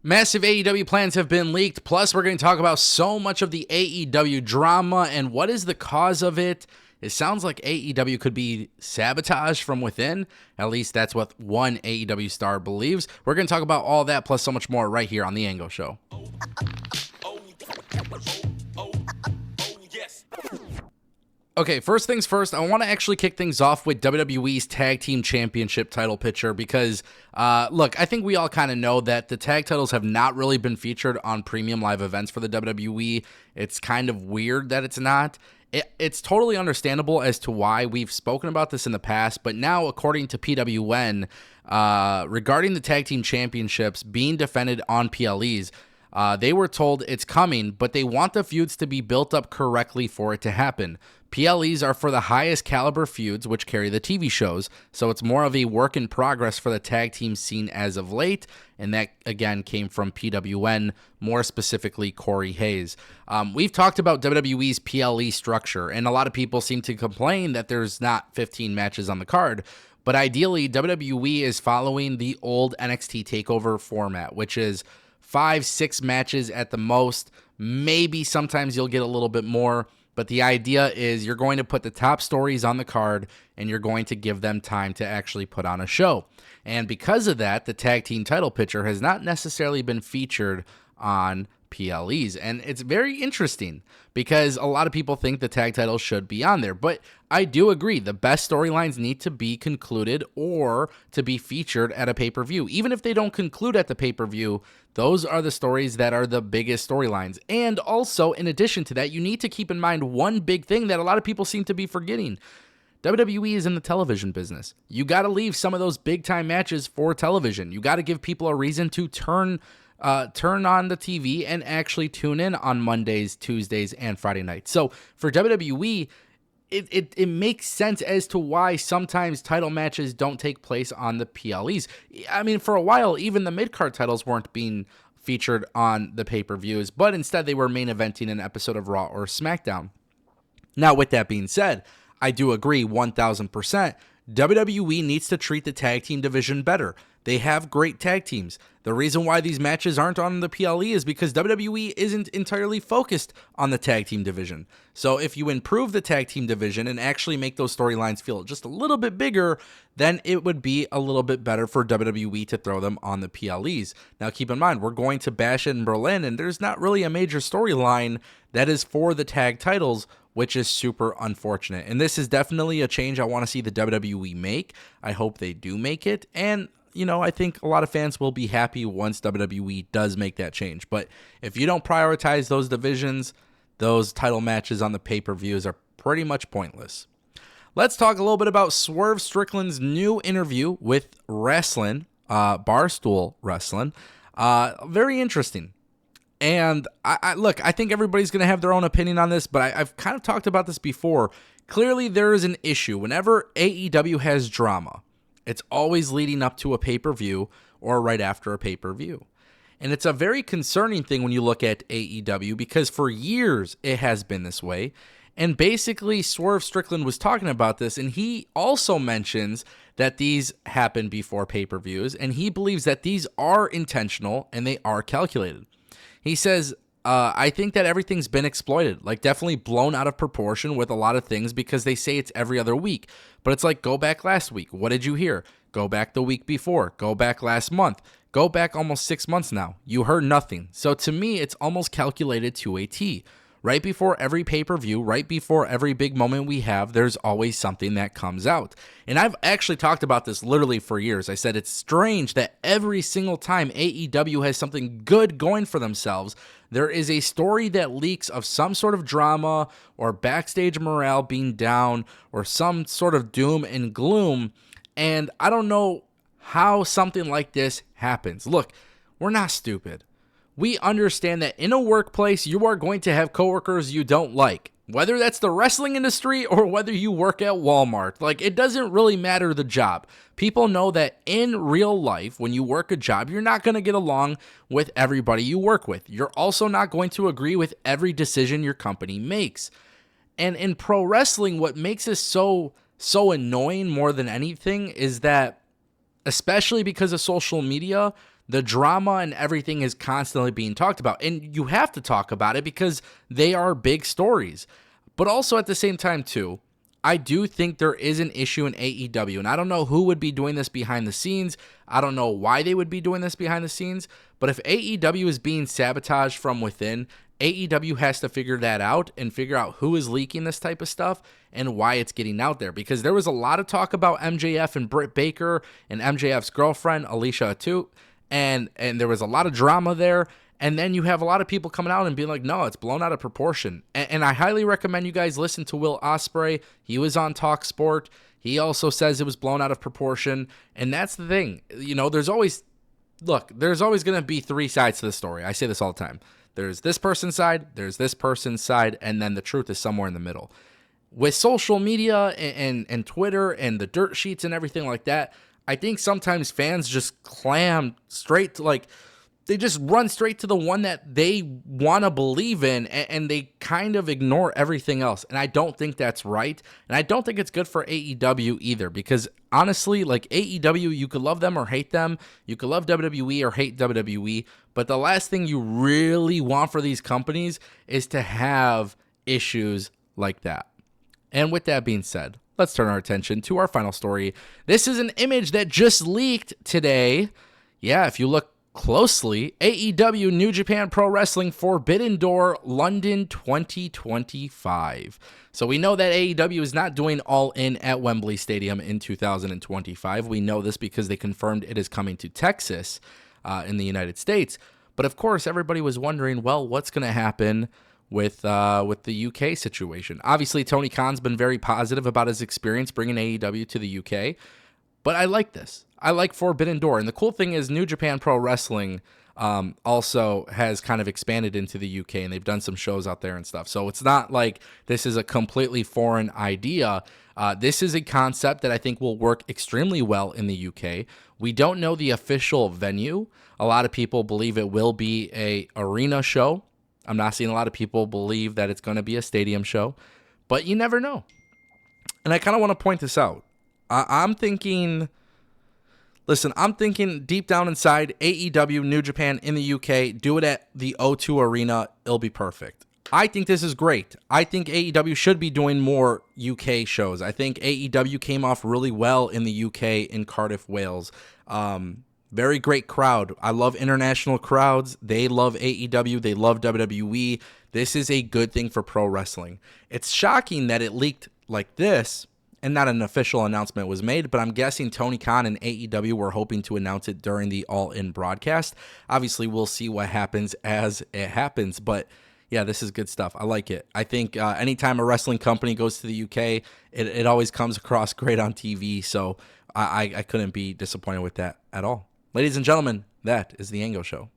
Massive AEW plans have been leaked, plus we're going to talk about so much of the AEW drama and what is the cause of it. It sounds like AEW could be sabotaged from within. At least that's what one AEW star believes. We're going to talk about all that plus so much more right here on The Angle Show. Okay, first things first, I want to actually kick things off with WWE's Tag Team Championship title picture because, look, I think we all kind of know that the tag titles have not really been featured on premium live events for the WWE. It's kind of weird that it's not. It's totally understandable as to why we've spoken about this in the past, but now, according to PWN, regarding the Tag Team Championships being defended on PLEs, they were told it's coming, but they want the feuds to be built up correctly for it to happen. PLEs are for the highest caliber feuds, which carry the TV shows, so it's more of a work in progress for the tag team scene as of late, and that, again, came from PWN, more specifically Corey Hayes. We've talked about WWE's PLE structure, and a lot of people seem to complain that there's not 15 matches on the card, but ideally, WWE is following the old NXT TakeOver format, which is 5-6 matches at the most. Maybe sometimes you'll get a little bit more, but the idea is you're going to put the top stories on the card and you're going to give them time to actually put on a show. And because of that, the tag team title picture has not necessarily been featured on PLEs. And it's very interesting because a lot of people think the tag titles should be on there. But I do agree, the best storylines need to be concluded or to be featured at a pay-per-view. Even if they don't conclude at the pay-per-view, those are the stories that are the biggest storylines. And also, in addition to that, you need to keep in mind one big thing that a lot of people seem to be forgetting. WWE is in the television business. You got to leave some of those big-time matches for television. You got to give people a reason to turn on the TV and actually tune in on Mondays, Tuesdays, and Friday nights. So for WWE, it makes sense as to why sometimes title matches don't take place on the PLEs. I mean, for a while, even the mid-card titles weren't being featured on the pay-per-views, but instead they were main eventing an episode of Raw or SmackDown. Now, with that being said, I do agree 1,000%. WWE needs to treat the tag team division better. They have great tag teams. The reason why these matches aren't on the PLE is because WWE isn't entirely focused on the tag team division. So if you improve the tag team division and actually make those storylines feel just a little bit bigger, then it would be a little bit better for WWE to throw them on the PLEs. Now keep in mind, we're going to Bash in Berlin, and there's not really a major storyline that is for the tag titles, which is super unfortunate. And this is definitely a change I want to see the WWE make. I hope they do make it. And, you know, I think a lot of fans will be happy once WWE does make that change. But if you don't prioritize those divisions, those title matches on the pay-per-views are pretty much pointless. Let's talk a little bit about Swerve Strickland's new interview with Wrestling, Barstool Wrestling. Very interesting. And I think everybody's going to have their own opinion on this, but I've kind of talked about this before. Clearly, there is an issue. Whenever AEW has drama, it's always leading up to a pay-per-view or right after a pay-per-view. And it's a very concerning thing when you look at AEW because for years it has been this way. And basically, Swerve Strickland was talking about this, and he also mentions that these happen before pay-per-views, and he believes that these are intentional and they are calculated. He says, I think that everything's been exploited, like definitely blown out of proportion with a lot of things because they say it's every other week. But it's like, go back last week. What did you hear? Go back the week before. Go back last month. Go back almost 6 months now. You heard nothing. So to me, it's almost calculated to a T. Right before every pay-per-view, right before every big moment we have, there's always something that comes out. And I've actually talked about this literally for years. I said it's strange that every single time AEW has something good going for themselves, there is a story that leaks of some sort of drama or backstage morale being down or some sort of doom and gloom. And I don't know how something like this happens. Look, we're not stupid. We understand that in a workplace, you are going to have coworkers you don't like. Whether that's the wrestling industry or whether you work at Walmart. Like, it doesn't really matter the job. People know that in real life, when you work a job, you're not going to get along with everybody you work with. You're also not going to agree with every decision your company makes. And in pro wrestling, what makes this so annoying more than anything is that, especially because of social media, the drama and everything is constantly being talked about. And you have to talk about it because they are big stories. But also at the same time, too, I do think there is an issue in AEW, and I don't know who would be doing this behind the scenes. I don't know why they would be doing this behind the scenes, but if AEW is being sabotaged from within, AEW has to figure that out and figure out who is leaking this type of stuff and why it's getting out there. Because there was a lot of talk about MJF and Britt Baker and MJF's girlfriend, Alicia Atout, and there was a lot of drama there. And then you have a lot of people coming out and being like, no, it's blown out of proportion. And I highly recommend you guys listen to Will Ospreay. He was on Talk Sport. He also says it was blown out of proportion. And that's the thing. You know, there's always going to be three sides to the story. I say this all the time. There's this person's side, there's this person's side, and then the truth is somewhere in the middle. With social media and Twitter and the dirt sheets and everything like that, I think sometimes fans just clam straight to they just run straight to the one that they want to believe in, and they kind of ignore everything else. And I don't think that's right. And I don't think it's good for AEW either, because honestly, like AEW, you could love them or hate them. You could love WWE or hate WWE. But the last thing you really want for these companies is to have issues like that. And with that being said, let's turn our attention to our final story. This is an image that just leaked today. Yeah, if you look closely, AEW New Japan Pro Wrestling Forbidden Door London 2025. So we know that AEW is not doing All In at Wembley Stadium in 2025. We know this because they confirmed it is coming to Texas in the United States. But of course, everybody was wondering, well, what's going to happen with the UK situation? Obviously, Tony Khan's been very positive about his experience bringing AEW to the UK. But I like this. I like Forbidden Door. And the cool thing is New Japan Pro Wrestling also has kind of expanded into the UK, and they've done some shows out there and stuff. So it's not like this is a completely foreign idea. This is a concept that I think will work extremely well in the UK. We don't know the official venue. A lot of people believe it will be an arena show. I'm not seeing a lot of people believe that it's going to be a stadium show, but you never know. And I kind of want to point this out. I'm thinking deep down inside, AEW, New Japan in the UK, do it at the O2 Arena. It'll be perfect. I think this is great. I think AEW should be doing more UK shows. I think AEW came off really well in the UK in Cardiff, Wales. Very great crowd. I love international crowds. They love AEW. They love WWE. This is a good thing for pro wrestling. It's shocking that it leaked like this, and not an official announcement was made, but I'm guessing Tony Khan and AEW were hoping to announce it during the All-In broadcast. Obviously, we'll see what happens as it happens, but yeah, this is good stuff. I like it. I think anytime a wrestling company goes to the UK, it always comes across great on TV, so I couldn't be disappointed with that at all. Ladies and gentlemen, that is the Ango Show.